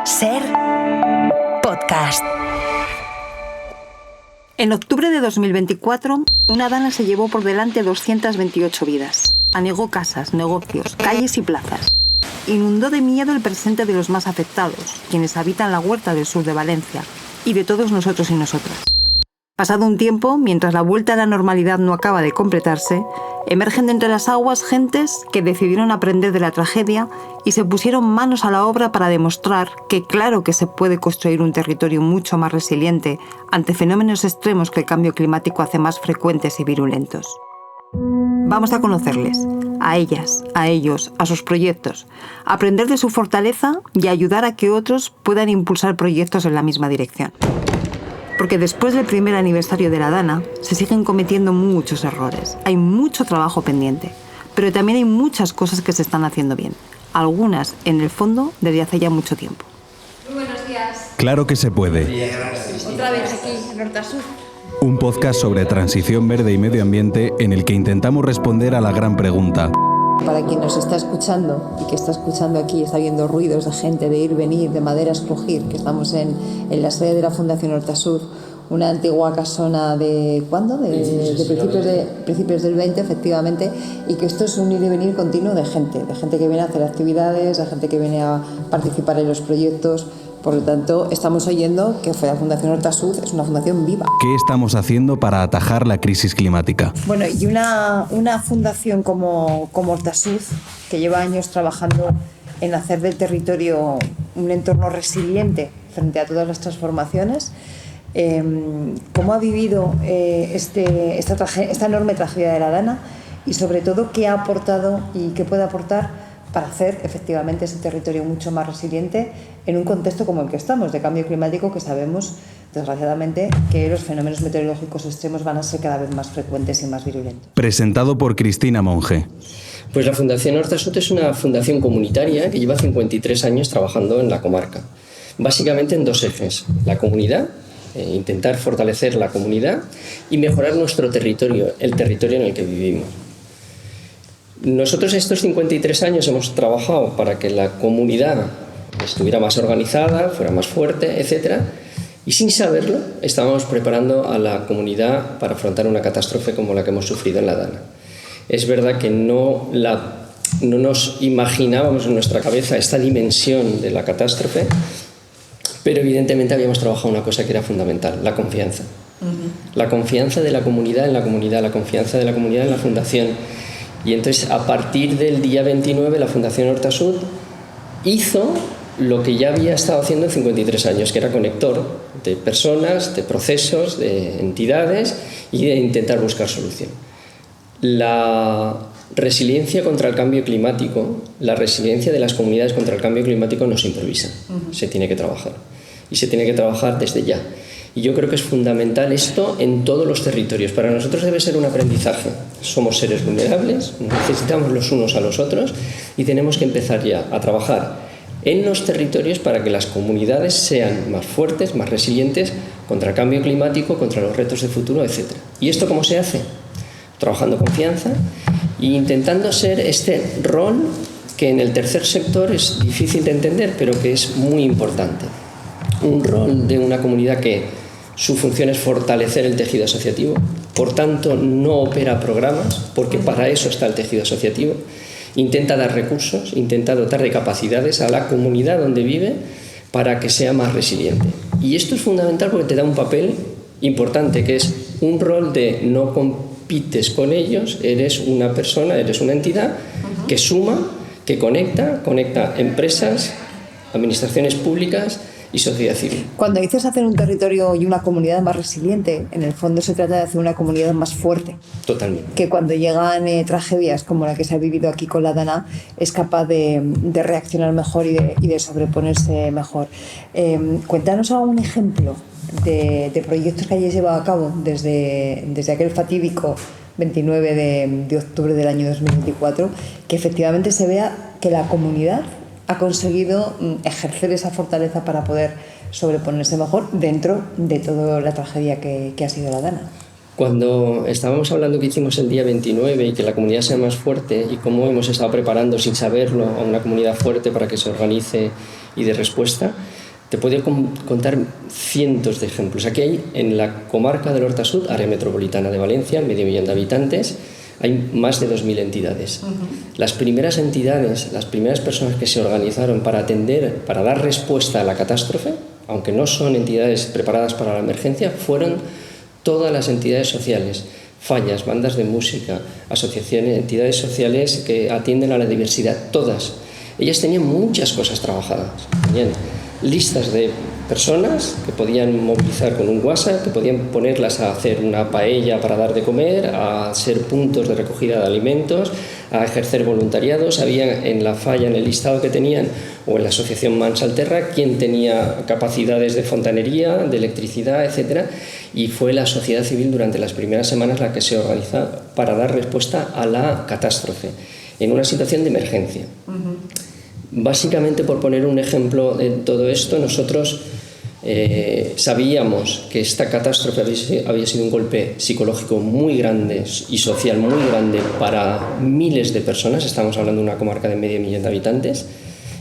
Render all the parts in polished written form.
Ser podcast. En octubre de 2024, una dana se llevó por delante 228 vidas. Anegó casas, negocios, calles y plazas. Inundó de miedo el presente de los más afectados, quienes habitan la huerta del sur de Valencia, y de todos nosotros y nosotras. Pasado un tiempo, mientras la vuelta a la normalidad no acaba de completarse, emergen de entre las aguas gentes que decidieron aprender de la tragedia y se pusieron manos a la obra para demostrar que claro que se puede construir un territorio mucho más resiliente ante fenómenos extremos que el cambio climático hace más frecuentes y virulentos. Vamos a conocerles, a ellas, a ellos, a sus proyectos, aprender de su fortaleza y ayudar a que otros puedan impulsar proyectos en la misma dirección. Porque después del primer aniversario de la Dana, se siguen cometiendo muchos errores. Hay mucho trabajo pendiente, pero también hay muchas cosas que se están haciendo bien. Algunas, en el fondo, desde hace ya mucho tiempo. Muy buenos días. Claro que se puede. Otra vez aquí, en Hortasur. Un podcast sobre transición verde y medio ambiente en el que intentamos responder a la gran pregunta. Para quien nos está escuchando y que está escuchando aquí, está viendo ruidos de gente, de ir, venir, de maderas crujir, que estamos en la sede de la Fundación Hortasur, una antigua casona de ¿cuándo? De principios del 20, efectivamente, y que esto es un ir y venir continuo de gente que viene a hacer actividades, de gente que viene a participar en los proyectos. Por lo tanto, estamos oyendo que la Fundación Hortasur es una fundación viva. ¿Qué estamos haciendo para atajar la crisis climática? Bueno, y una fundación como Hortasur, que lleva años trabajando en hacer del territorio un entorno resiliente frente a todas las transformaciones, ¿cómo ha vivido esta enorme tragedia de la Dana? Y sobre todo, ¿qué ha aportado y qué puede aportar para hacer efectivamente ese territorio mucho más resiliente en un contexto como el que estamos, de cambio climático, que sabemos, desgraciadamente, que los fenómenos meteorológicos extremos van a ser cada vez más frecuentes y más virulentos? Presentado por Cristina Monge. Pues la Fundación Hortasur es una fundación comunitaria que lleva 53 años trabajando en la comarca, básicamente en dos ejes: la comunidad, intentar fortalecer la comunidad, y mejorar nuestro territorio, el territorio en el que vivimos. Nosotros estos 53 años hemos trabajado para que la comunidad estuviera más organizada, fuera más fuerte, etc. Y sin saberlo, estábamos preparando a la comunidad para afrontar una catástrofe como la que hemos sufrido en la Dana. Es verdad que no nos imaginábamos en nuestra cabeza esta dimensión de la catástrofe, pero evidentemente habíamos trabajado una cosa que era fundamental: la confianza. La confianza de la comunidad en la comunidad, la confianza de la comunidad en la fundación. Y entonces, a partir del día 29, la Fundación Hortasur hizo lo que ya había estado haciendo en 53 años, que era conector de personas, de procesos, de entidades, y de intentar buscar solución. La resiliencia contra el cambio climático, la resiliencia de las comunidades contra el cambio climático no se improvisa, se tiene que trabajar. Y se tiene que trabajar desde ya. Y yo creo que es fundamental esto en todos los territorios. Para nosotros debe ser un aprendizaje. Somos seres vulnerables, necesitamos los unos a los otros, y tenemos que empezar ya a trabajar en los territorios para que las comunidades sean más fuertes, más resilientes contra el cambio climático, contra los retos de futuro, etc. ¿Y esto cómo se hace? Trabajando confianza e intentando ser este rol que en el tercer sector es difícil de entender, pero que es muy importante. Un rol de una comunidad que su función es fortalecer el tejido asociativo, por tanto no opera programas, porque para eso está el tejido asociativo. Intenta dar recursos, intenta dotar de capacidades a la comunidad donde vive para que sea más resiliente. Y esto es fundamental porque te da un papel importante, que es un rol de no compites con ellos, eres una persona, eres una entidad que suma, que conecta empresas, administraciones públicas y sociedad civil. Cuando dices hacer un territorio y una comunidad más resiliente, en el fondo se trata de hacer una comunidad más fuerte. Totalmente. Que cuando llegan tragedias como la que se ha vivido aquí con la Dana, es capaz de reaccionar mejor y de sobreponerse mejor. Cuéntanos algún ejemplo de proyectos que hayáis llevado a cabo desde aquel fatídico 29 de octubre del año 2024, que efectivamente se vea que la comunidad ha conseguido ejercer esa fortaleza para poder sobreponerse mejor dentro de toda la tragedia que ha sido la Dana. Cuando estábamos hablando que hicimos el día 29 y que la comunidad sea más fuerte, y cómo hemos estado preparando sin saberlo a una comunidad fuerte para que se organice y dé respuesta, Te puedo contar cientos de ejemplos. Aquí hay, en la comarca del Horta Sud, área metropolitana de Valencia, medio millón de habitantes, hay más de 2.000 entidades. Las primeras entidades, las primeras personas que se organizaron para atender, para dar respuesta a la catástrofe, aunque no son entidades preparadas para la emergencia, fueron todas las entidades sociales, fallas, bandas de música, asociaciones, entidades sociales que atienden a la diversidad, todas. Ellas tenían muchas cosas trabajadas, tenían listas de personas que podían movilizar con un WhatsApp, que podían ponerlas a hacer una paella para dar de comer, a ser puntos de recogida de alimentos, a ejercer voluntariado. Sabían en la falla, en el listado que tenían, o en la asociación Mansalterra, quién tenía capacidades de fontanería, de electricidad, etc. Y fue la sociedad civil durante las primeras semanas la que se organiza para dar respuesta a la catástrofe, en una situación de emergencia. Básicamente, por poner un ejemplo de todo esto, nosotros sabíamos que esta catástrofe había sido un golpe psicológico muy grande y social muy grande para miles de personas, estamos hablando de una comarca de medio millón de habitantes,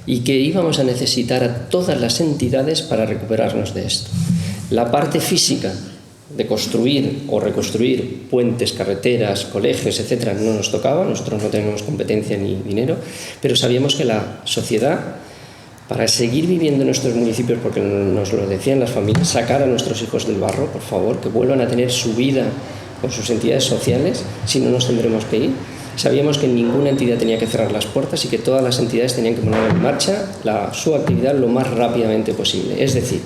y que íbamos a necesitar a todas las entidades para recuperarnos de esto. La parte física de construir o reconstruir puentes, carreteras, colegios, etcétera, no nos tocaba, nosotros no tenemos competencia ni dinero, pero sabíamos que la sociedad, para seguir viviendo en nuestros municipios, porque nos lo decían las familias, sacar a nuestros hijos del barro, por favor, que vuelvan a tener su vida con sus entidades sociales, si no nos tendremos que ir. Sabíamos que ninguna entidad tenía que cerrar las puertas y que todas las entidades tenían que poner en marcha su actividad lo más rápidamente posible. Es decir,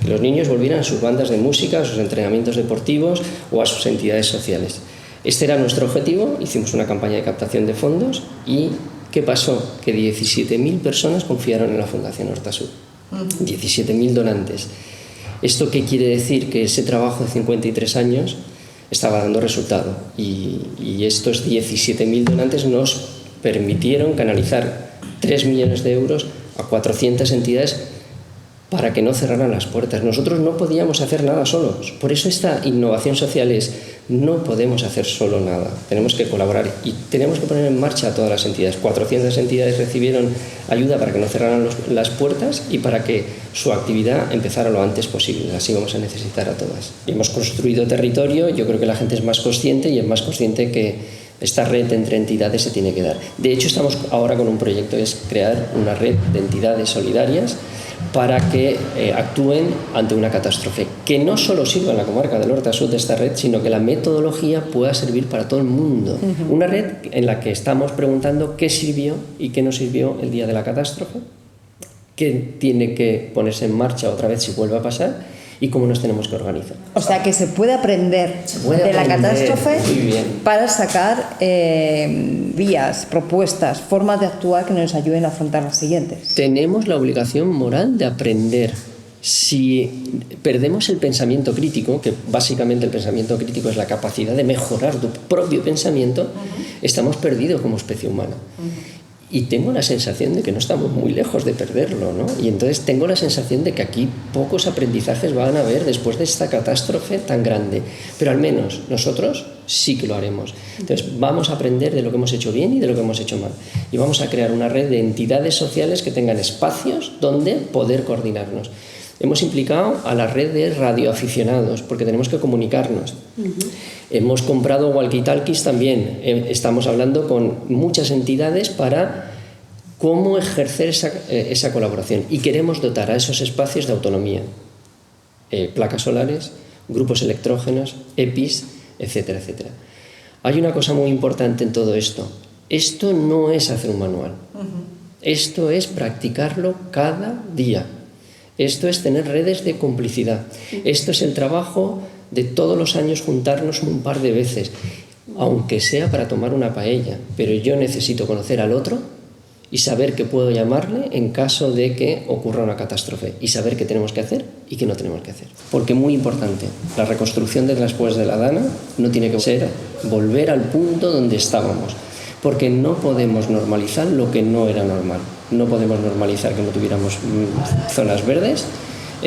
que los niños volvieran a sus bandas de música, a sus entrenamientos deportivos o a sus entidades sociales. Este era nuestro objetivo, hicimos una campaña de captación de fondos y ¿qué pasó? Que 17.000 personas confiaron en la Fundación Horta Sud. 17.000 donantes. ¿Esto qué quiere decir? Que ese trabajo de 53 años estaba dando resultado y estos 17.000 donantes nos permitieron canalizar 3 millones de euros a 400 entidades para que no cerraran las puertas. Nosotros no podíamos hacer nada solos. Por eso esta innovación social es, no podemos hacer solo nada. Tenemos que colaborar y tenemos que poner en marcha a todas las entidades. 400 entidades recibieron ayuda para que no cerraran las puertas y para que su actividad empezara lo antes posible. Así vamos a necesitar a todas. Hemos construido territorio, yo creo que la gente es más consciente y es más consciente que esta red entre entidades se tiene que dar. De hecho, estamos ahora con un proyecto, es crear una red de entidades solidarias para que actúen ante una catástrofe, que no solo sirva en la comarca del Horta Sud de esta red, sino que la metodología pueda servir para todo el mundo. Una red en la que estamos preguntando qué sirvió y qué no sirvió el día de la catástrofe, qué tiene que ponerse en marcha otra vez si vuelve a pasar y cómo nos tenemos que organizar. O sea, que se puede aprender de la catástrofe para sacar vías, propuestas, formas de actuar que nos ayuden a afrontar las siguientes. Tenemos la obligación moral de aprender. Si perdemos el pensamiento crítico, que básicamente el pensamiento crítico es la capacidad de mejorar tu propio pensamiento, estamos perdidos como especie humana. Y tengo la sensación de que no estamos muy lejos de perderlo, ¿no? Y entonces tengo la sensación de que aquí pocos aprendizajes van a haber después de esta catástrofe tan grande. Pero al menos nosotros sí que lo haremos. Entonces vamos a aprender de lo que hemos hecho bien y de lo que hemos hecho mal. Y vamos a crear una red de entidades sociales que tengan espacios donde poder coordinarnos. Hemos implicado a la red de radioaficionados porque tenemos que comunicarnos. Hemos comprado walkie-talkies también. Estamos hablando con muchas entidades para cómo ejercer esa colaboración. Y queremos dotar a esos espacios de autonomía. Placas solares, grupos electrógenos, EPIs, etcétera, etcétera. Hay una cosa muy importante en todo esto. Esto no es hacer un manual. Esto es practicarlo cada día. Esto es tener redes de complicidad. Esto es el trabajo de todos los años juntarnos un par de veces, aunque sea para tomar una paella, pero yo necesito conocer al otro y saber qué puedo llamarle en caso de que ocurra una catástrofe y saber qué tenemos que hacer y qué no tenemos que hacer. Porque muy importante, la reconstrucción después de la Dana no tiene que ser volver al punto donde estábamos, porque no podemos normalizar lo que no era normal. No podemos normalizar que no tuviéramos zonas verdes,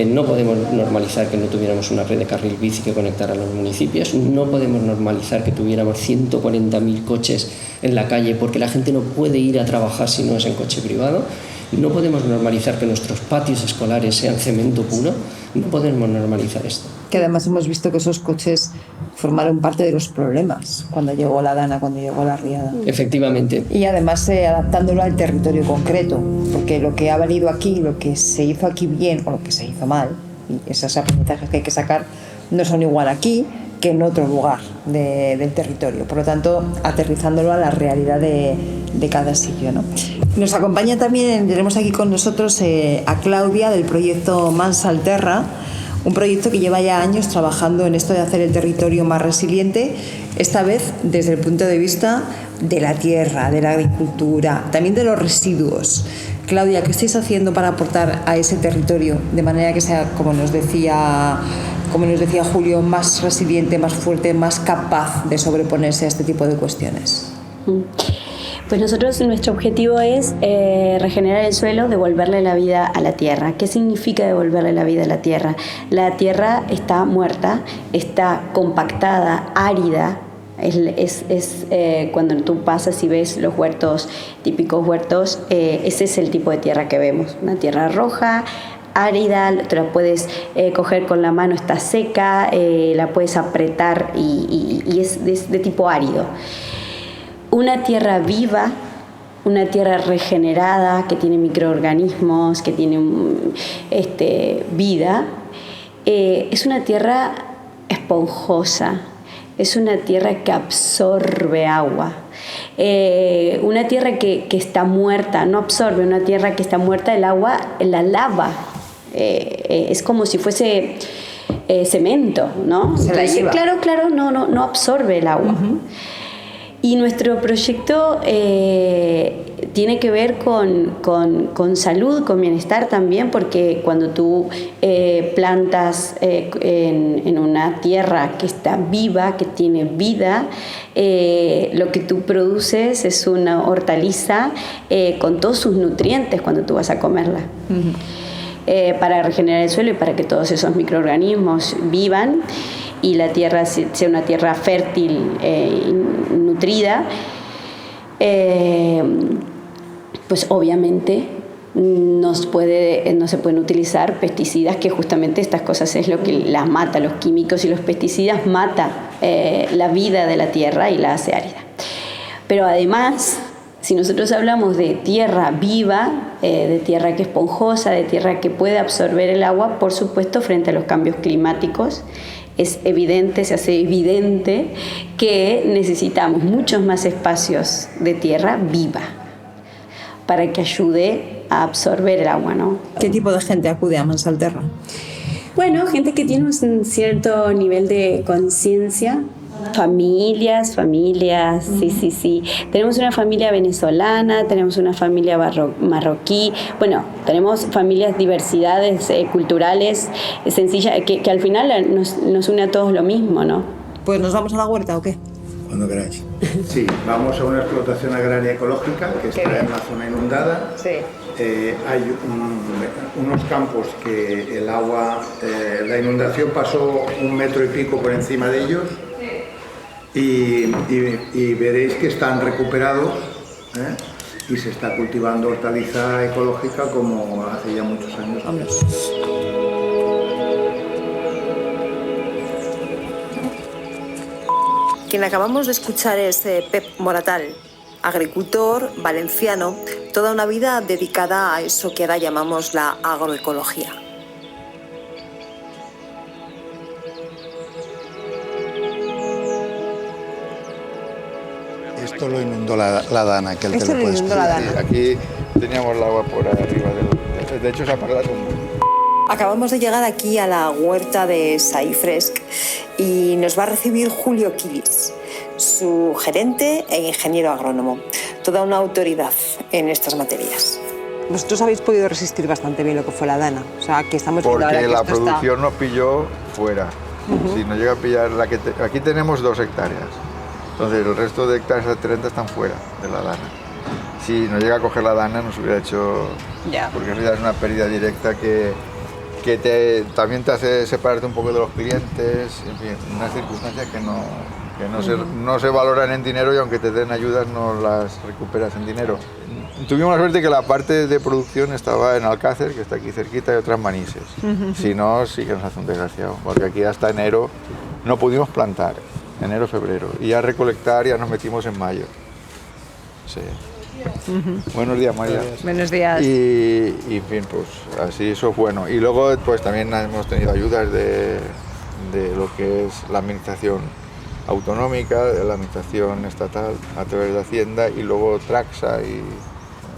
no podemos normalizar que no tuviéramos una red de carril bici que conectara a los municipios, no podemos normalizar que tuviéramos 140.000 coches en la calle porque la gente no puede ir a trabajar si no es en coche privado. No podemos normalizar que nuestros patios escolares sean cemento puro, no podemos normalizar esto. Que además hemos visto que esos coches formaron parte de los problemas cuando llegó la Dana, cuando llegó la riada. Efectivamente. Y además adaptándolo al territorio concreto, porque lo que ha valido aquí, lo que se hizo aquí bien o lo que se hizo mal, y esos aprendizajes que hay que sacar, no son igual aquí que en otro lugar del territorio. Por lo tanto, aterrizándolo a la realidad de cada sitio, ¿no? Nos acompaña también, tenemos aquí con nosotros a Claudia del proyecto Mansalterra, un proyecto que lleva ya años trabajando en esto de hacer el territorio más resiliente, esta vez desde el punto de vista de la tierra, de la agricultura, también de los residuos. Claudia, ¿qué estáis haciendo para aportar a ese territorio de manera que sea, como nos decía Julio, más resiliente, más fuerte, más capaz de sobreponerse a este tipo de cuestiones? Pues nuestro objetivo es regenerar el suelo, devolverle la vida a la tierra. ¿Qué significa devolverle la vida a la tierra? La tierra está muerta, está compactada, árida. Cuando tú pasas y ves los huertos, típicos huertos, ese es el tipo de tierra que vemos. Una tierra roja, árida, te la puedes coger con la mano, está seca, la puedes apretar y es de tipo árido. Una tierra viva, una tierra regenerada, que tiene microorganismos, que tiene vida, es una tierra esponjosa, es una tierra que absorbe agua. Una tierra que está muerta, no absorbe, una tierra que está muerta, el agua la lava. Es como si fuese cemento, ¿no? Entonces, claro, no absorbe el agua. Uh-huh. Y nuestro proyecto tiene que ver con salud, con bienestar también, porque cuando tú plantas en una tierra que está viva, que tiene vida, lo que tú produces es una hortaliza con todos sus nutrientes cuando tú vas a comerla. Uh-huh. Para regenerar el suelo y para que todos esos microorganismos vivan y la tierra sea una tierra fértil y nutrida, pues obviamente no se pueden utilizar pesticidas, que justamente estas cosas es lo que las mata. Los químicos y los pesticidas matan la vida de la tierra y la hace árida. Pero además, si nosotros hablamos de tierra viva, de tierra que es esponjosa, de tierra que puede absorber el agua, por supuesto, frente a los cambios climáticos, es evidente, se hace evidente que necesitamos muchos más espacios de tierra viva para que ayude a absorber el agua, ¿no? ¿Qué tipo de gente acude a Mansalterra? Bueno, gente que tiene un cierto nivel de conciencia. Familias, sí. Tenemos una familia venezolana, tenemos una familia marroquí, bueno, tenemos familias, diversidades culturales sencillas, que al final nos une a todos lo mismo, ¿no? Pues nos vamos a la huerta, ¿o qué? Cuando queráis. Sí, vamos a una explotación agraria ecológica que está en una zona inundada. Sí. Hay unos campos que el agua, la inundación pasó 1,5 metros por encima de ellos. Y veréis que están recuperados, y se está cultivando hortaliza ecológica como hace ya muchos años. Quien acabamos de escuchar es Pep Moratal, agricultor valenciano, toda una vida dedicada a eso que ahora llamamos la agroecología. Esto lo inundó la Dana, aquel que Esto lo lo puedes inundó la Dana. Aquí teníamos el agua por arriba de hecho se ha parado. Acabamos de llegar aquí a la huerta de Saifresc y nos va a recibir Julio Quilis, su gerente e ingeniero agrónomo, toda una autoridad en estas materias. Vosotros habéis podido resistir bastante bien lo que fue la Dana, o sea, que estamos viendo ahora Porque que la esto producción nos pilló fuera. Uh-huh. Si nos llega a pillar aquí tenemos 2 hectáreas. Entonces el resto de hectáreas de 30 están fuera de la Dana. Si nos llega a coger la Dana nos hubiera hecho... Ya. Porque eso ya es una pérdida directa que que también te hace separarte un poco de los clientes, en fin, unas circunstancias que no se valoran en dinero y aunque te den ayudas no las recuperas en dinero. Tuvimos la suerte que la parte de producción estaba en Alcácer, que está aquí cerquita, y otras Manises. Si no, sí que nos hace un desgraciado, porque aquí hasta enero no pudimos plantar, enero, febrero, y ya recolectar ya nos metimos en mayo. Sí. Buenos días, María. Buenos días. Y en fin, pues así eso es bueno. Y luego pues también hemos tenido ayudas de lo que es la administración autonómica, de la administración estatal a través de Hacienda y luego Traxa, y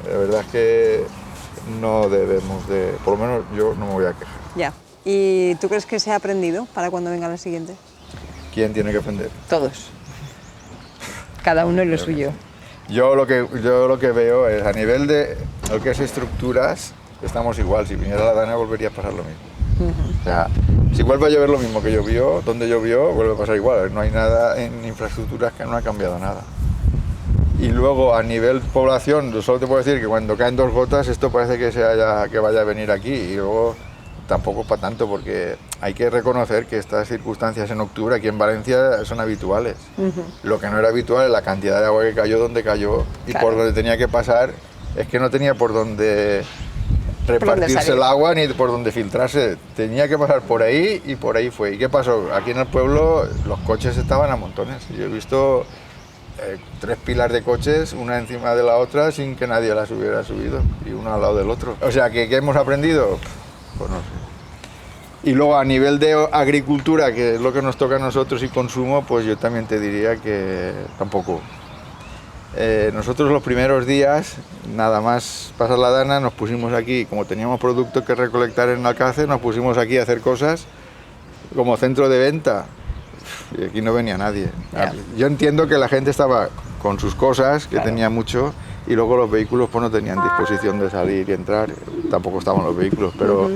la verdad es que no debemos de, por lo menos yo no me voy a quejar. Ya. ¿Y tú crees que se ha aprendido para cuando venga la siguiente? ¿Quién tiene que aprender? Todos. Cada uno en lo suyo. Yo lo que veo es, a nivel de lo que es estructuras, estamos igual. Si viniera la Dana volvería a pasar lo mismo. O sea, si vuelve a llover lo mismo que llovió, donde llovió, vuelve a pasar igual. No hay nada en infraestructuras que no ha cambiado nada. Y luego, a nivel población, yo solo te puedo decir que cuando caen 2 gotas, esto parece que vaya a venir aquí. Y luego, tampoco para tanto, porque hay que reconocer que estas circunstancias en octubre aquí en Valencia son habituales. Lo que no era habitual es la cantidad de agua que cayó donde cayó y por donde tenía que pasar, es que no tenía por dónde repartirse el agua ni por dónde filtrarse. Tenía que pasar por ahí y por ahí fue. ¿Y qué pasó? Aquí en el pueblo los coches estaban a montones. Yo he visto 3 pilas de coches, una encima de la otra, sin que nadie las hubiera subido, y uno al lado del otro. O sea, ¿qué hemos aprendido? Pues no sé. Y luego a nivel de agricultura, que es lo que nos toca a nosotros, y consumo, pues yo también te diría que tampoco. Nosotros los primeros días, nada más pasar la Dana, nos pusimos aquí, como teníamos productos que recolectar en Alcácer, nos pusimos aquí a hacer cosas como centro de venta. Y aquí no venía nadie. Yo entiendo que la gente estaba con sus cosas, que tenía mucho, y luego los vehículos pues no tenían disposición de salir y entrar, tampoco estaban los vehículos, pero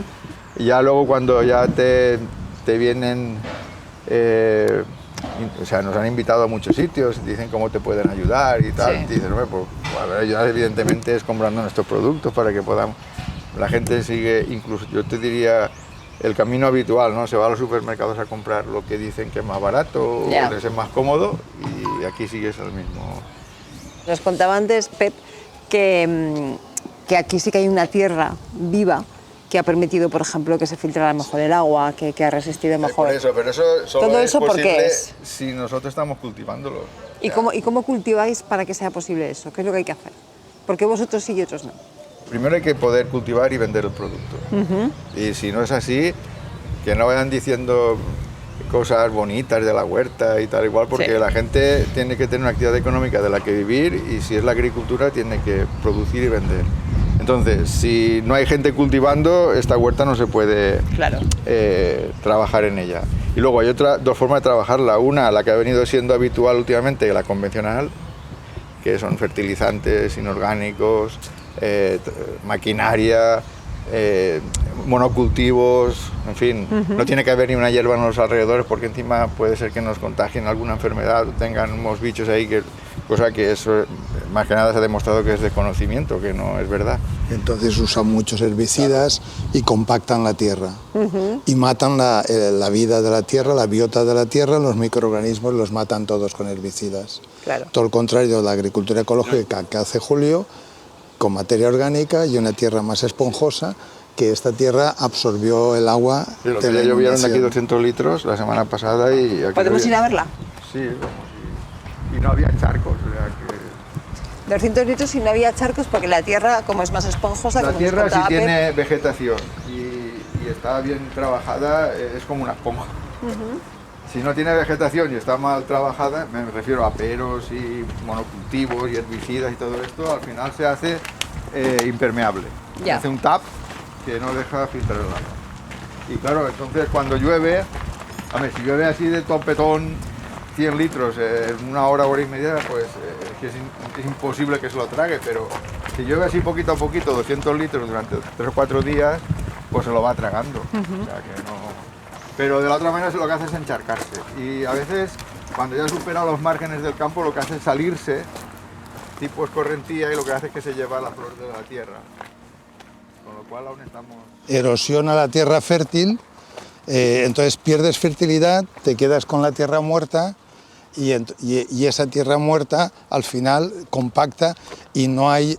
ya luego cuando ya te vienen, o sea, nos han invitado a muchos sitios, dicen cómo te pueden ayudar y tal, dices, pues a ver, ayudar evidentemente es comprando nuestros productos para que podamos, la gente sigue, incluso yo te diría, el camino habitual, ¿no? Se va a los supermercados a comprar lo que dicen que es más barato, o les es más cómodo, y aquí sigues el mismo. Nos contaba antes, Pep, que aquí sí que hay una tierra viva que ha permitido, por ejemplo, que se filtrara mejor el agua, que ha resistido mejor. Por eso, pero eso solo ¿todo es eso por posible qué es? si nosotros estamos cultivándolo. ¿Y cómo cultiváis para que sea posible eso? ¿Qué es lo que hay que hacer? ¿Por qué vosotros sí y otros no? Primero hay que poder cultivar y vender el producto. Y si no es así, que no vayan diciendo cosas bonitas de la huerta y tal igual, porque la gente tiene que tener una actividad económica de la que vivir, y si es la agricultura tiene que producir y vender. Entonces, si no hay gente cultivando, esta huerta no se puede trabajar en ella. Y luego hay dos formas de trabajarla. Una, la que ha venido siendo habitual últimamente, la convencional, que son fertilizantes inorgánicos, maquinaria, monocultivos, en fin, no tiene que haber ni una hierba en los alrededores, porque encima puede ser que nos contagien alguna enfermedad, tengan unos bichos ahí, cosa que eso más que nada se ha demostrado que es desconocimiento, que no es verdad. Entonces usan muchos herbicidas y compactan la tierra y matan la vida de la tierra, la biota de la tierra, los microorganismos los matan todos con herbicidas. Todo lo contrario de la agricultura ecológica que hace Julio, con materia orgánica y una tierra más esponjosa, que esta tierra absorbió el agua. Sí, lo que ya llovieron aquí 200 litros la semana pasada y... Aquí ¿podemos ir a verla? Sí, vamos. Y no había charcos, o sea que... 200 litros y no había charcos porque la tierra, como es más esponjosa... La tierra sí tiene vegetación y está bien trabajada, es como una esponja. Si no tiene vegetación y está mal trabajada, me refiero a peros y monocultivos y herbicidas y todo esto, al final se hace impermeable. Se hace un tap que no deja filtrar el agua. Y claro, entonces cuando llueve, si llueve así de topetón, 100 litros en una hora, hora y media, pues es imposible que se lo trague, pero si llueve así poquito a poquito, 200 litros durante 3 o 4 días, pues se lo va tragando. O sea que no... Pero de la otra manera lo que hace es encharcarse. Y a veces, cuando ya ha superado los márgenes del campo, lo que hace es salirse, tipo escorrentía, y lo que hace es que se lleva la flor de la tierra. con lo cual aún estamos... Erosiona la tierra fértil, entonces pierdes fertilidad, te quedas con la tierra muerta y esa tierra muerta al final compacta y no hay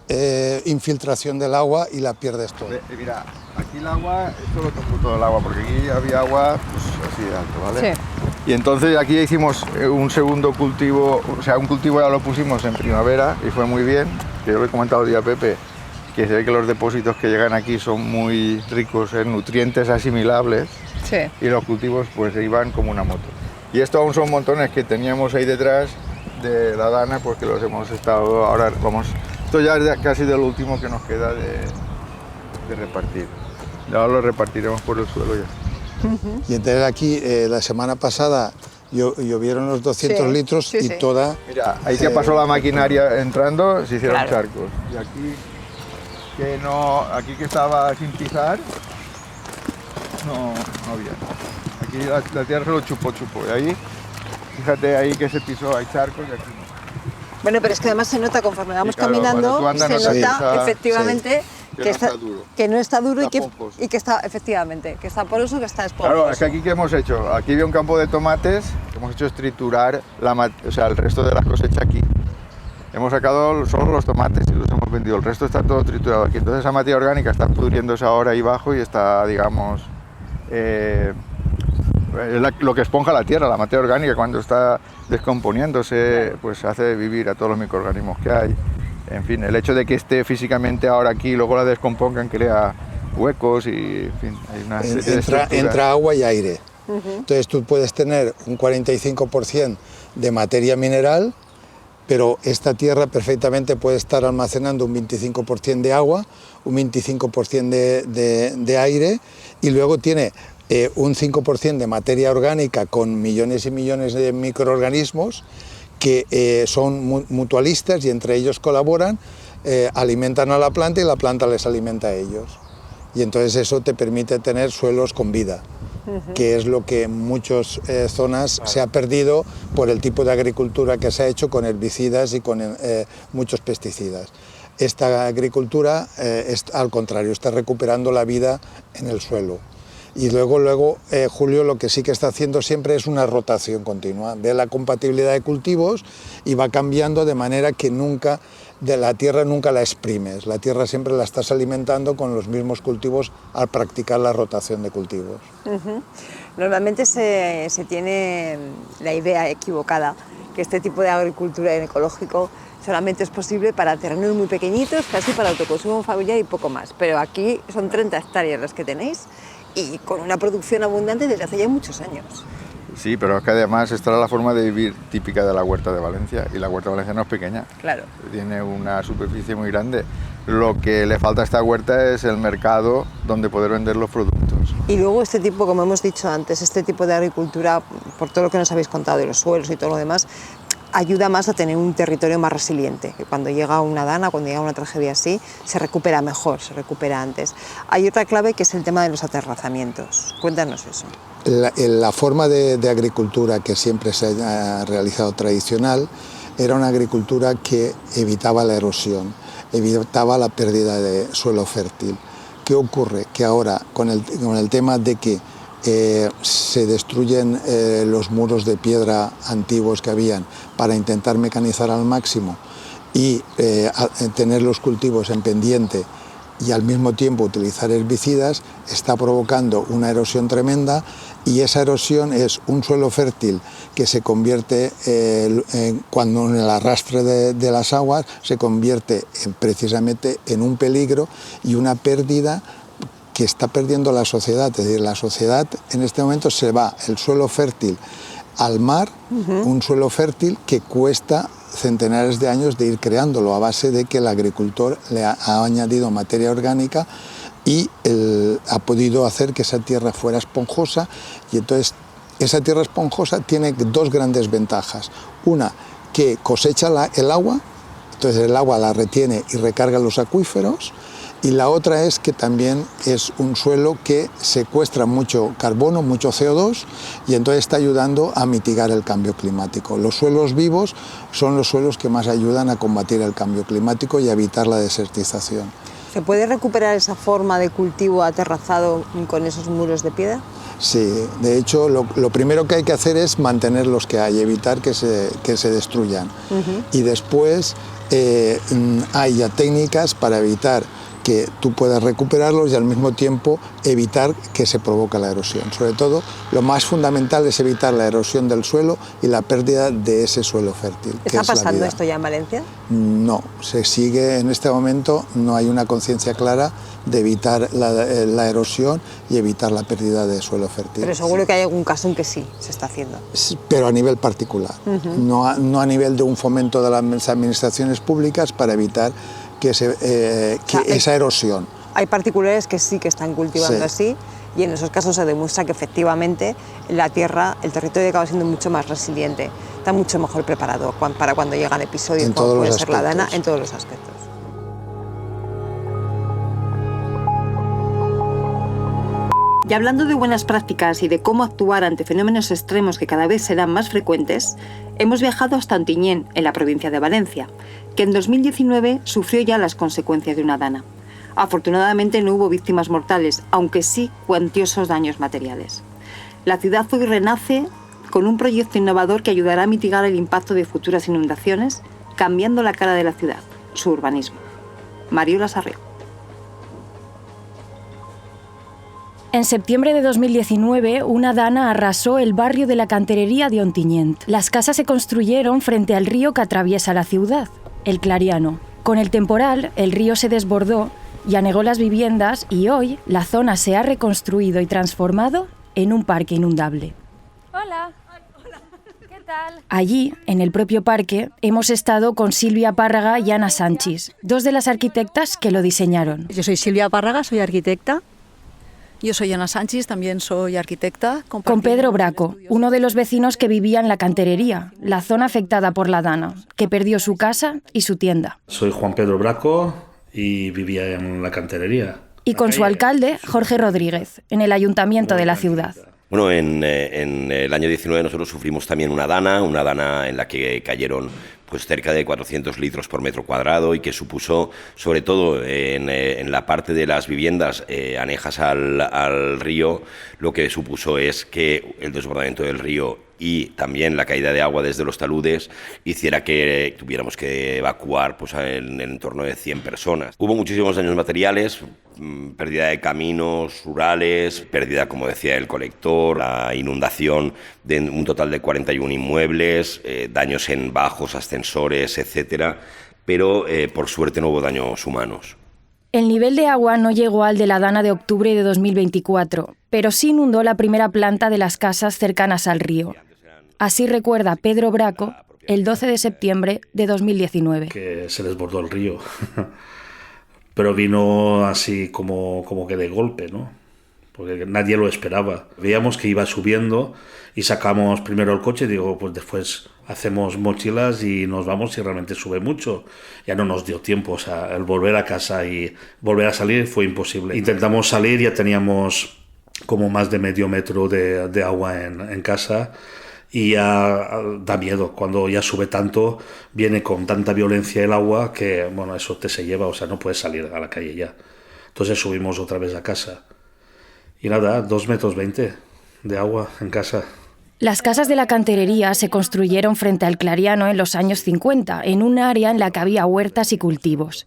infiltración del agua y la pierdes todo. Mira, aquí el agua, esto lo tocó todo el agua, porque aquí había agua pues, así de alto, ¿vale? Sí. Y entonces aquí hicimos un segundo cultivo, o sea, un cultivo ya lo pusimos en primavera y fue muy bien, que yo le he comentado hoy a Pepe, que se ve que los depósitos que llegan aquí son muy ricos en nutrientes asimilables, sí, y los cultivos pues iban como una moto. Y esto aún son montones que teníamos ahí detrás de la dana, pues que los hemos estado, ahora vamos, esto ya es casi de lo último que nos queda de repartir. Ya lo repartiremos por el suelo ya. Y entonces aquí la semana pasada llovieron los 200 litros y toda... Mira, ahí que pasó la maquinaria entrando, se hicieron charcos. Y aquí que estaba sin pisar, no había. Aquí la tierra se lo chupó. Y ahí, fíjate ahí que se pisó, hay charcos y aquí no. Bueno, pero es que además se nota conforme vamos caminando, se nota efectivamente... Que no está duro y que está, efectivamente, que está poroso, que está esponjoso. Claro, es que aquí ¿qué hemos hecho? Aquí había un campo de tomates, hemos hecho es triturar el resto de la cosecha aquí. Hemos sacado solo los tomates y los hemos vendido, el resto está todo triturado aquí. Entonces esa materia orgánica está pudriéndose ahora ahí abajo y está, digamos, lo que esponja la tierra, la materia orgánica cuando está descomponiéndose, pues hace vivir a todos los microorganismos que hay. En fin, el hecho de que esté físicamente ahora aquí y luego la descompongan crea huecos y, en fin, hay una serie de entra agua y aire. Entonces tú puedes tener un 45% de materia mineral, pero esta tierra perfectamente puede estar almacenando un 25% de agua, un 25% de aire y luego tiene un 5% de materia orgánica con millones y millones de microorganismos que son mutualistas y entre ellos colaboran, alimentan a la planta y la planta les alimenta a ellos. Y entonces eso te permite tener suelos con vida, que es lo que en muchas zonas se ha perdido por el tipo de agricultura que se ha hecho con herbicidas y con muchos pesticidas. Esta agricultura, al contrario, está recuperando la vida en el suelo. Y luego Julio lo que sí que está haciendo siempre es una rotación continua, ve la compatibilidad de cultivos y va cambiando de manera que de la tierra nunca la exprimes, la tierra siempre la estás alimentando con los mismos cultivos al practicar la rotación de cultivos. Normalmente se tiene la idea equivocada que este tipo de agricultura en ecológico solamente es posible para terrenos muy pequeñitos, casi para autoconsumo familiar y poco más, pero aquí son 30 hectáreas las que tenéis y con una producción abundante desde hace ya muchos años. Sí, pero es que además esta era la forma de vivir típica de la huerta de Valencia y la huerta de Valencia no es pequeña. Claro. Tiene una superficie muy grande. Lo que le falta a esta huerta es el mercado donde poder vender los productos. Y luego este tipo, como hemos dicho antes, este tipo de agricultura, por todo lo que nos habéis contado de los suelos y todo lo demás, ayuda más a tener un territorio más resiliente, que cuando llega una dana, cuando llega una tragedia así, se recupera mejor, se recupera antes. Hay otra clave que es el tema de los aterrazamientos. Cuéntanos eso. La forma de agricultura que siempre se ha realizado tradicional era una agricultura que evitaba la erosión, evitaba la pérdida de suelo fértil. ¿Qué ocurre? Que ahora, con el tema de que se destruyen los muros de piedra antiguos que habían para intentar mecanizar al máximo y tener los cultivos en pendiente y al mismo tiempo utilizar herbicidas, está provocando una erosión tremenda y esa erosión es un suelo fértil que se convierte, cuando en el arrastre de las aguas, se convierte precisamente en un peligro y una pérdida que está perdiendo la sociedad. Es decir, la sociedad en este momento se va el suelo fértil al mar, un suelo fértil que cuesta centenares de años de ir creándolo a base de que el agricultor le ha añadido materia orgánica y ha podido hacer que esa tierra fuera esponjosa, y entonces esa tierra esponjosa tiene dos grandes ventajas. Una, que cosecha el agua, entonces el agua la retiene y recarga los acuíferos, y la otra es que también es un suelo que secuestra mucho carbono, mucho CO2, y entonces está ayudando a mitigar el cambio climático. Los suelos vivos son los suelos que más ayudan a combatir el cambio climático y a evitar la desertización. ¿Se puede recuperar esa forma de cultivo aterrazado con esos muros de piedra? Sí, de hecho lo primero que hay que hacer es mantener los que hay, evitar que se destruyan. Y después hay ya técnicas para evitar que tú puedas recuperarlos y al mismo tiempo evitar que se provoque la erosión. Sobre todo, lo más fundamental es evitar la erosión del suelo y la pérdida de ese suelo fértil. ¿Está pasando esto ya en Valencia? No, se sigue en este momento, no hay una conciencia clara de evitar la erosión y evitar la pérdida de suelo fértil. Pero seguro que hay algún caso en que sí se está haciendo. Pero a nivel particular, no a nivel de un fomento de las administraciones públicas para evitar que esa erosión. Hay particulares que sí que están cultivando así, y en esos casos se demuestra que efectivamente la tierra, el territorio acaba siendo mucho más resiliente, está mucho mejor preparado para cuando llegan episodios como puede ser la Dana, en todos los aspectos. Y hablando de buenas prácticas y de cómo actuar ante fenómenos extremos que cada vez serán más frecuentes, hemos viajado hasta Ontinyent, en la provincia de Valencia, que en 2019 sufrió ya las consecuencias de una dana. Afortunadamente no hubo víctimas mortales, aunque sí cuantiosos daños materiales. La ciudad hoy renace con un proyecto innovador que ayudará a mitigar el impacto de futuras inundaciones, cambiando la cara de la ciudad, su urbanismo. Mariola Sarrió. En septiembre de 2019, una dana arrasó el barrio de la Canterería de Ontinyent. Las casas se construyeron frente al río que atraviesa la ciudad, el Clariano. Con el temporal, el río se desbordó y anegó las viviendas y hoy la zona se ha reconstruido y transformado en un parque inundable. Hola. ¿Qué tal? Allí, en el propio parque, hemos estado con Silvia Párraga y Ana Sánchez, dos de las arquitectas que lo diseñaron. Yo soy Silvia Párraga, soy arquitecta. Yo soy Ana Sánchez, también soy arquitecta. Con Pedro Braco, uno de los vecinos que vivía en la Canterería, la zona afectada por la dana, que perdió su casa y su tienda. Soy Juan Pedro Braco y vivía en la Canterería. Y con su alcalde, Jorge Rodríguez, en el ayuntamiento de la ciudad. Bueno, en el año 19 nosotros sufrimos también una dana en la que cayeron pues cerca de 400 litros por metro cuadrado y que supuso, sobre todo en la parte de las viviendas anejas al río, lo que supuso es que el desbordamiento del río y también la caída de agua desde los taludes hiciera que tuviéramos que evacuar pues, en torno de 100 personas. Hubo muchísimos daños materiales, pérdida de caminos rurales, pérdida, como decía, del colector, la inundación de un total de 41 inmuebles, daños en bajos, ascensores, etcétera, pero por suerte no hubo daños humanos. El nivel de agua no llegó al de la dana de octubre de 2024, pero sí inundó la primera planta de las casas cercanas al río. Así recuerda Pedro Braco el 12 de septiembre de 2019. Que se desbordó el río, pero vino así como que de golpe, ¿no? Porque nadie lo esperaba. Veíamos que iba subiendo y sacamos primero el coche y digo, pues después hacemos mochilas y nos vamos y realmente sube mucho. Ya no nos dio tiempo, o sea, el volver a casa y volver a salir fue imposible. Intentamos salir, ya teníamos como más de medio metro de agua en casa. Y ya da miedo, cuando ya sube tanto, viene con tanta violencia el agua que, bueno, eso te se lleva, o sea, no puedes salir a la calle ya. Entonces subimos otra vez a casa. Y nada, 2,20 metros de agua en casa. Las casas de la Canterería se construyeron frente al Clariano en los años 50, en un área en la que había huertas y cultivos.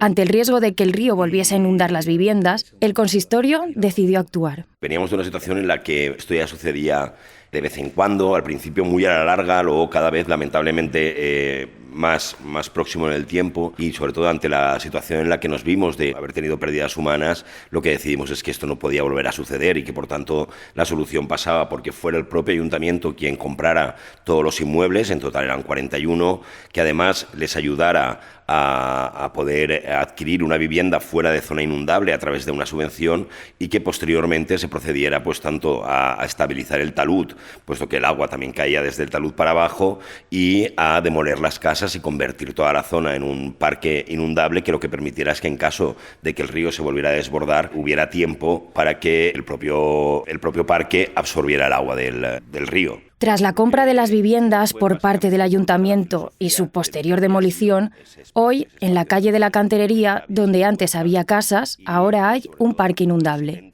Ante el riesgo de que el río volviese a inundar las viviendas, el consistorio decidió actuar. Veníamos de una situación en la que esto ya sucedía de vez en cuando, al principio muy a la larga, luego cada vez lamentablemente más próximo en el tiempo, y sobre todo ante la situación en la que nos vimos de haber tenido pérdidas humanas, lo que decidimos es que esto no podía volver a suceder y que por tanto la solución pasaba porque fuera el propio ayuntamiento quien comprara todos los inmuebles, en total eran 41, que además les ayudara a poder adquirir una vivienda fuera de zona inundable a través de una subvención y que posteriormente se procediera pues tanto a estabilizar el talud, puesto que el agua también caía desde el talud para abajo, y a demoler las casas casas y convertir toda la zona en un parque inundable, que lo que permitiera es que en caso de que el río se volviera a desbordar hubiera tiempo para que el propio parque absorbiera el agua del río. Tras la compra de las viviendas por parte del ayuntamiento y su posterior demolición, hoy, en la calle de la Canterería, donde antes había casas, ahora hay un parque inundable.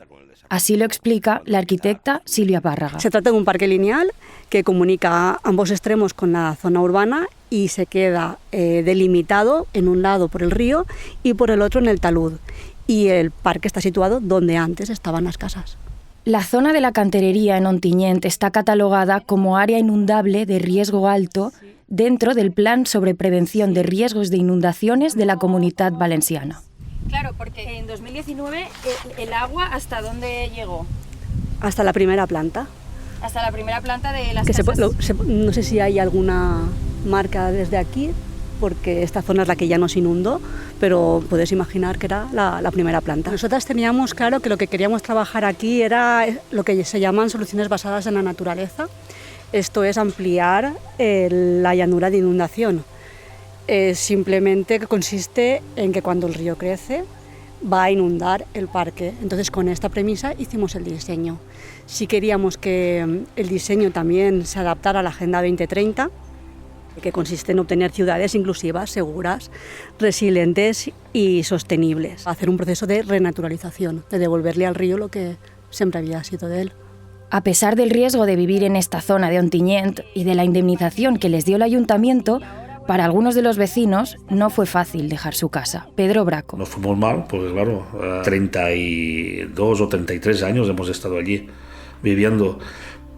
Así lo explica la arquitecta Silvia Párraga. Se trata de un parque lineal que comunica ambos extremos con la zona urbana y se queda delimitado en un lado por el río y por el otro en el talud. Y el parque está situado donde antes estaban las casas. La zona de la Canterería en Ontinyent está catalogada como área inundable de riesgo alto dentro del Plan sobre Prevención de Riesgos de Inundaciones de la Comunitat Valenciana. Claro, porque en 2019 el agua ¿hasta dónde llegó? Hasta la primera planta. Hasta la primera planta de las que casas. No sé si hay alguna marca desde aquí, porque esta zona es la que ya nos inundó, pero puedes imaginar que era la primera planta. Nosotras teníamos claro que lo que queríamos trabajar aquí era lo que se llaman soluciones basadas en la naturaleza. Esto es ampliar la llanura de inundación. Simplemente consiste en que cuando el río crece va a inundar el parque. Entonces, con esta premisa hicimos el diseño. Si queríamos que el diseño también se adaptara a la Agenda 2030, que consiste en obtener ciudades inclusivas, seguras, resilientes y sostenibles. Hacer un proceso de renaturalización, de devolverle al río lo que siempre había sido de él. A pesar del riesgo de vivir en esta zona de Ontinyent y de la indemnización que les dio el ayuntamiento, para algunos de los vecinos no fue fácil dejar su casa. Pedro Braco. Nos fuimos mal, porque claro, 32 o 33 años hemos estado allí viviendo,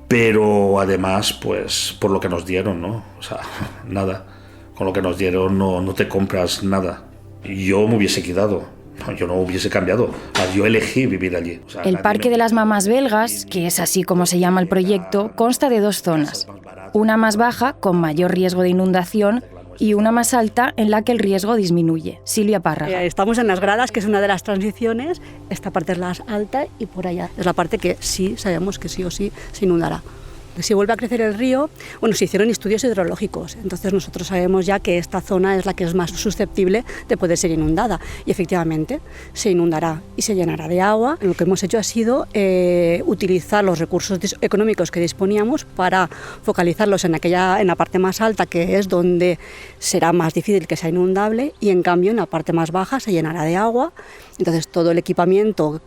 pero además, pues, por lo que nos dieron, ¿no? O sea, nada. Con lo que nos dieron no te compras nada. Yo me hubiese quedado, yo no hubiese cambiado. Yo elegí vivir allí. O sea, el Parque de las Mamás Belgas, que es así como se llama el proyecto, consta de dos zonas. Una más baja, con mayor riesgo de inundación, y una más alta en la que el riesgo disminuye. Silvia Párraga. Estamos en las gradas, que es una de las transiciones. Esta parte es la alta y por allá es la parte que sí sabemos que sí o sí se inundará. Si vuelve a crecer el río, bueno, se hicieron estudios hidrológicos, entonces nosotros sabemos ya que esta zona es la que es más susceptible de poder ser inundada y efectivamente se inundará y se llenará de agua. Lo que hemos hecho ha sido utilizar los recursos económicos que disponíamos para focalizarlos en la parte más alta, que es donde será más difícil que sea inundable, y en cambio en la parte más baja se llenará de agua. Entonces todo el equipamiento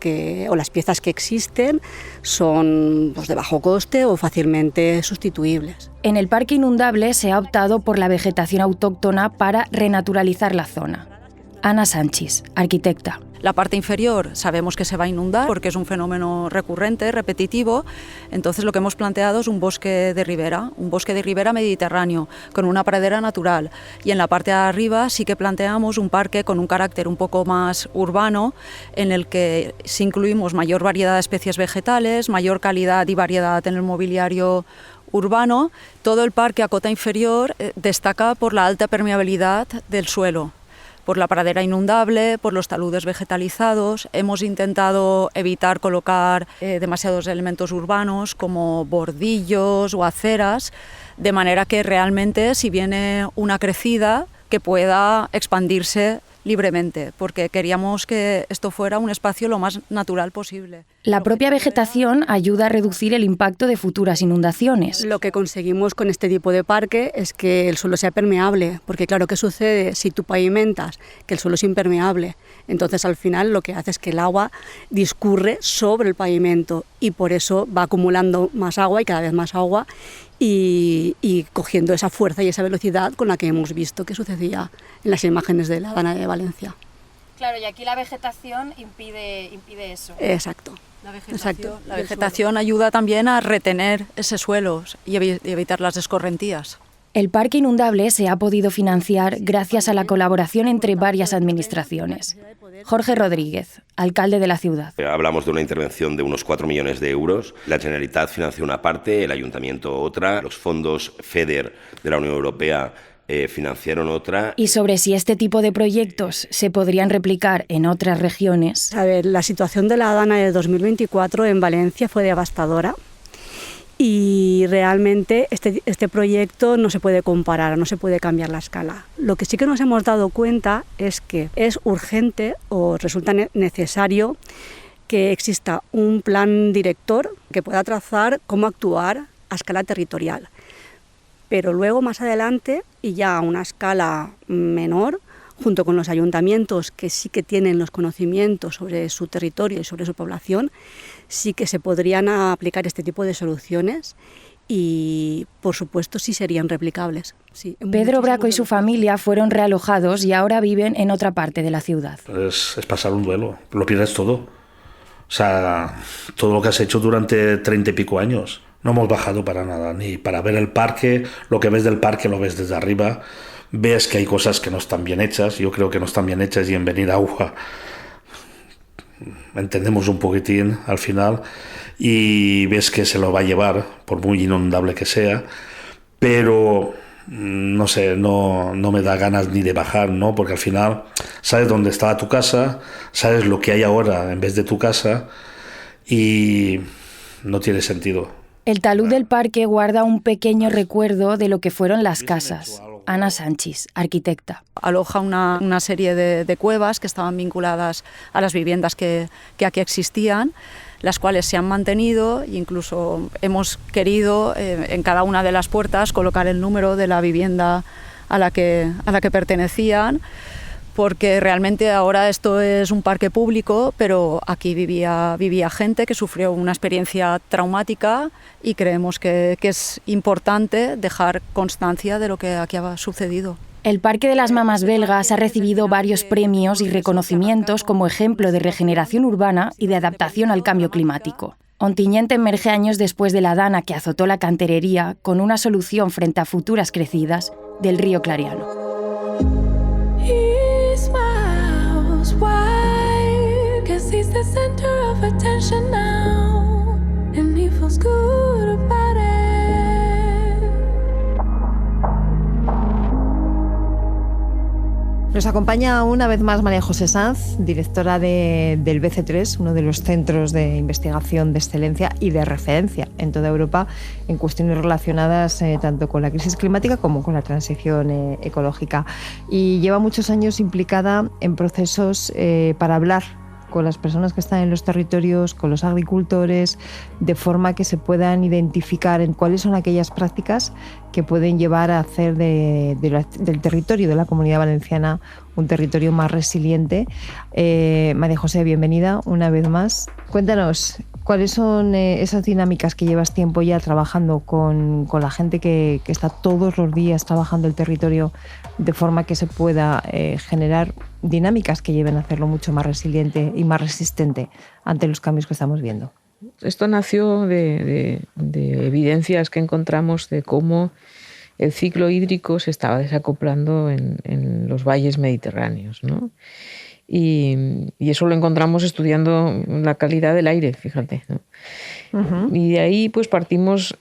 o las piezas que existen son pues, de bajo coste o fácilmente sustituibles. En el parque inundable se ha optado por la vegetación autóctona para renaturalizar la zona. Ana Sánchez, arquitecta. La parte inferior sabemos que se va a inundar porque es un fenómeno recurrente, repetitivo, entonces lo que hemos planteado es un bosque de ribera mediterráneo, con una pradera natural, y en la parte de arriba sí que planteamos un parque con un carácter un poco más urbano, en el que sí incluimos mayor variedad de especies vegetales, mayor calidad y variedad en el mobiliario urbano. Todo el parque a cota inferior destaca por la alta permeabilidad del suelo, por la pradera inundable, por los taludes vegetalizados. Hemos intentado evitar colocar demasiados elementos urbanos como bordillos o aceras, de manera que realmente si viene una crecida que pueda expandirse libremente, porque queríamos que esto fuera un espacio lo más natural posible. La propia vegetación ayuda a reducir el impacto de futuras inundaciones. Lo que conseguimos con este tipo de parque es que el suelo sea permeable, porque claro, ¿qué sucede si tú pavimentas? Que el suelo es impermeable. Entonces al final lo que hace es que el agua discurre sobre el pavimento y por eso va acumulando más agua y cada vez más agua y cogiendo esa fuerza y esa velocidad con la que hemos visto que sucedía en las imágenes de la Dana de Valencia. Claro, y aquí la vegetación impide eso. Exacto. La vegetación ayuda también a retener ese suelo y evitar las escorrentías. El parque inundable se ha podido financiar gracias a la colaboración entre varias administraciones. Jorge Rodríguez, alcalde de la ciudad. Hablamos de una intervención de unos 4 millones de euros. La Generalitat financió una parte, el Ayuntamiento otra, los fondos FEDER de la Unión Europea financiaron otra. Y sobre si este tipo de proyectos se podrían replicar en otras regiones. A ver, la situación de la Dana de 2024 en Valencia fue devastadora. Y realmente este proyecto no se puede comparar, no se puede cambiar la escala. Lo que sí que nos hemos dado cuenta es que es urgente o resulta necesario que exista un plan director que pueda trazar cómo actuar a escala territorial. Pero luego, más adelante, y ya a una escala menor, junto con los ayuntamientos que sí que tienen los conocimientos sobre su territorio y sobre su población, sí que se podrían aplicar este tipo de soluciones y, por supuesto, sí serían replicables. Sí, Pedro Braco y su familia fueron realojados y ahora viven en otra parte de la ciudad. Es pasar un duelo, lo pierdes todo. O sea, todo lo que has hecho durante 30 y pico años. No hemos bajado para nada, ni para ver el parque. Lo que ves del parque lo ves desde arriba. Ves que hay cosas que no están bien hechas. Yo creo que no están bien hechas y en venir agua entendemos un poquitín al final. Y ves que se lo va a llevar, por muy inundable que sea. Pero no sé, no me da ganas ni de bajar, ¿no? Porque al final sabes dónde estaba tu casa, sabes lo que hay ahora en vez de tu casa y no tiene sentido. El talud del parque guarda un pequeño recuerdo de lo que fueron las casas. Ana Sánchez, arquitecta. Aloja una serie de cuevas que estaban vinculadas a las viviendas que aquí existían, las cuales se han mantenido e incluso hemos querido en cada una de las puertas colocar el número de la vivienda a la que pertenecían, porque realmente ahora esto es un parque público, pero aquí vivía gente que sufrió una experiencia traumática y creemos que es importante dejar constancia de lo que aquí ha sucedido. El Parque de las Mamas Belgas ha recibido varios premios y reconocimientos como ejemplo de regeneración urbana y de adaptación al cambio climático. Ontinyent emerge años después de la dana que azotó la canterería con una solución frente a futuras crecidas del río Clariano. He's the center of attention now, and he feels good about it. Nos acompaña una vez más María José Sanz, directora del BC3, uno de los centros de investigación de excelencia y de referencia en toda Europa en cuestiones relacionadas tanto con la crisis climática como con la transición ecológica. Y lleva muchos años implicada en procesos para hablar con las personas que están en los territorios, con los agricultores, de forma que se puedan identificar en cuáles son aquellas prácticas que pueden llevar a hacer del territorio de la Comunidad Valenciana un territorio más resiliente. María José, bienvenida una vez más. Cuéntanos, ¿cuáles son esas dinámicas que llevas tiempo ya trabajando con la gente que está todos los días trabajando el territorio de forma que se pueda generar dinámicas que lleven a hacerlo mucho más resiliente y más resistente ante los cambios que estamos viendo? Esto nació de evidencias que encontramos de cómo el ciclo hídrico se estaba desacoplando en los valles mediterráneos, ¿no? Y eso lo encontramos estudiando la calidad del aire, fíjate, ¿no? Uh-huh. Y de ahí pues partimos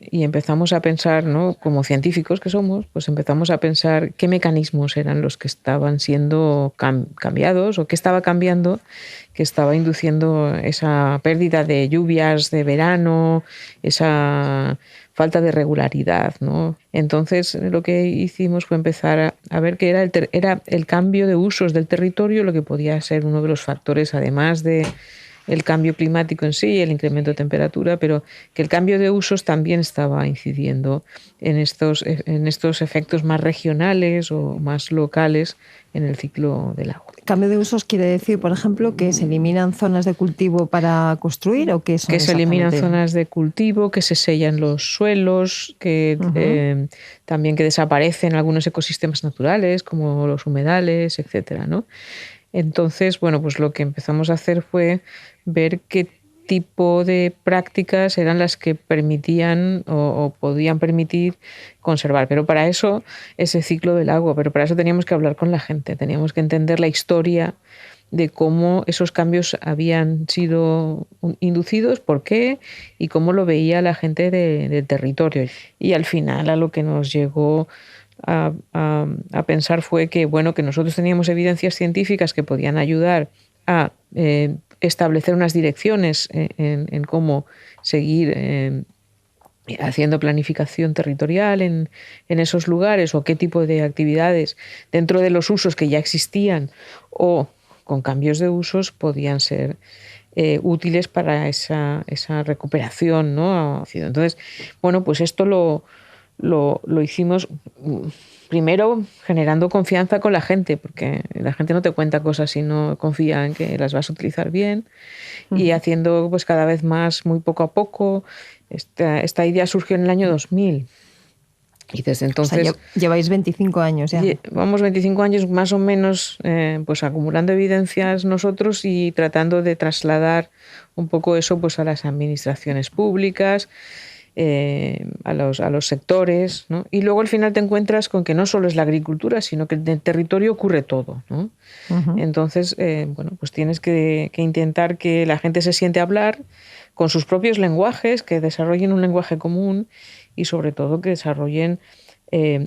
y empezamos a pensar, ¿no? Como científicos que somos, pues empezamos a pensar qué mecanismos eran los que estaban siendo cambiados o qué estaba cambiando, que estaba induciendo esa pérdida de lluvias de verano, esa falta de regularidad, ¿no? Entonces lo que hicimos fue empezar a ver que era el cambio de usos del territorio lo que podía ser uno de los factores, además de el cambio climático en sí, el incremento de temperatura, pero que el cambio de usos también estaba incidiendo en estos efectos más regionales o más locales en el ciclo del agua. ¿Cambio de usos quiere decir, por ejemplo, que se eliminan zonas de cultivo para construir o qué son? Que se eliminan zonas de cultivo, que se sellan los suelos, que también que desaparecen algunos ecosistemas naturales como los humedales, etcétera, ¿no? Entonces, bueno, pues lo que empezamos a hacer fue ver qué tipo de prácticas eran las que permitían o podían permitir conservar. Pero para eso, ese ciclo del agua, pero para eso teníamos que hablar con la gente, teníamos que entender la historia de cómo esos cambios habían sido inducidos, por qué y cómo lo veía la gente del territorio. Y al final a lo que nos llegó a pensar fue que, bueno, que nosotros teníamos evidencias científicas que podían ayudar a establecer unas direcciones en cómo seguir haciendo planificación territorial en esos lugares, o qué tipo de actividades dentro de los usos que ya existían o con cambios de usos podían ser útiles para esa recuperación, ¿no? Entonces, bueno, pues esto lo hicimos primero generando confianza con la gente, porque la gente no te cuenta cosas si no confía en que las vas a utilizar bien, y haciendo pues cada vez más, muy poco a poco. Esta idea surgió en el año 2000. Y desde entonces... O sea, lleváis 25 años ya. Vamos 25 años más o menos pues acumulando evidencias nosotros y tratando de trasladar un poco eso pues a las administraciones públicas, a los sectores, ¿no? Y luego al final te encuentras con que no solo es la agricultura, sino que en el territorio ocurre todo, ¿no? Entonces, bueno, pues tienes que intentar que la gente se siente a hablar con sus propios lenguajes, que desarrollen un lenguaje común y sobre todo que desarrollen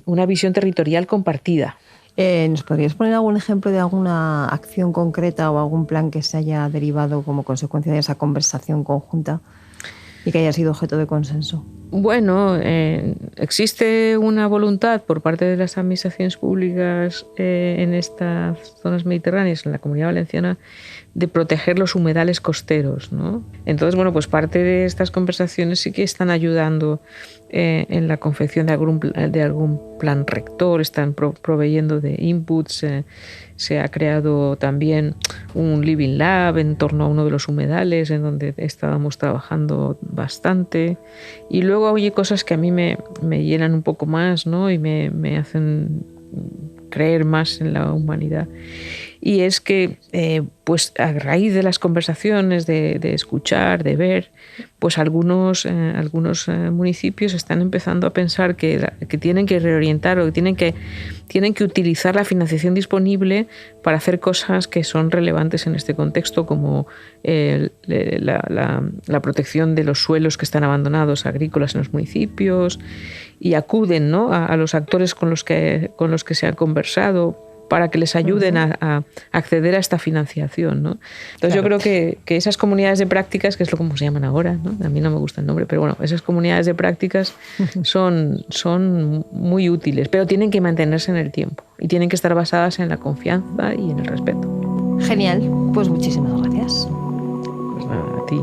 una visión territorial compartida. ¿Nos podrías poner algún ejemplo de alguna acción concreta o algún plan que se haya derivado como consecuencia de esa conversación conjunta y que haya sido objeto de consenso? Bueno, existe una voluntad por parte de las administraciones públicas en estas zonas mediterráneas, en la Comunidad Valenciana, de proteger los humedales costeros, ¿no? Entonces, bueno, pues parte de estas conversaciones sí que están ayudando en la confección de algún plan rector, están proveyendo de inputs. Se ha creado también un Living Lab en torno a uno de los humedales en donde estábamos trabajando bastante. Y luego hay cosas que a mí me llenan un poco más, ¿no? Y me hacen creer más en la humanidad. Y es que, pues a raíz de las conversaciones, de escuchar, de ver, pues algunos municipios están empezando a pensar que tienen que reorientar o que tienen que utilizar la financiación disponible para hacer cosas que son relevantes en este contexto, como la protección de los suelos que están abandonados agrícolas en los municipios, y acuden, ¿no?, a los actores con los que se ha conversado para que les ayuden a acceder a esta financiación, ¿no? Entonces yo creo que esas comunidades de prácticas, que es lo como se llaman ahora, ¿no? A mí no me gusta el nombre, pero bueno, esas comunidades de prácticas son muy útiles, pero tienen que mantenerse en el tiempo y tienen que estar basadas en la confianza y en el respeto. Genial, pues muchísimas gracias. Pues nada, a ti.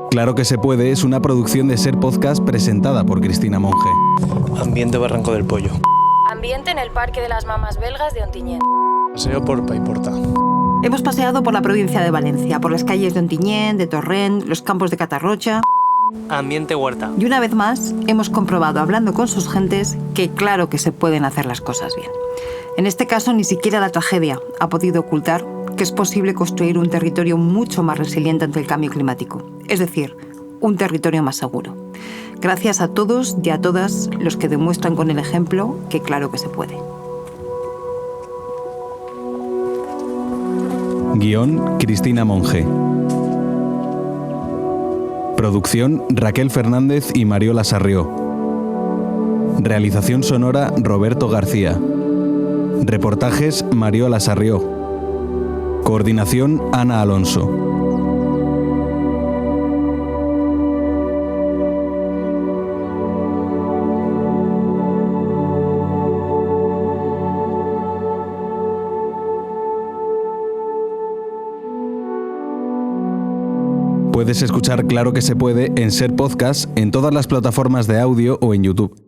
Claro que se puede es una producción de Ser Podcast presentada por Cristina Monge. Ambiente Barranco del Pollo. Ambiente en el Parque de las Mamas Belgas de Ontinyent. Paseo por Paiporta. Hemos paseado por la provincia de Valencia, por las calles de Ontinyent, de Torrent, los campos de Catarrocha. Ambiente Huerta. Y una vez más, hemos comprobado, hablando con sus gentes, que claro que se pueden hacer las cosas bien. En este caso, ni siquiera la tragedia ha podido ocultar que es posible construir un territorio mucho más resiliente ante el cambio climático. Es decir, un territorio más seguro. Gracias a todos y a todas los que demuestran con el ejemplo que claro que se puede. Guión, Cristina Monge. Producción, Raquel Fernández y Mariola Sarrió. Realización sonora, Roberto García. Reportajes, Mariola Sarrió. Coordinación, Ana Alonso. Puedes escuchar Claro que se puede en Ser Podcast en todas las plataformas de audio o en YouTube.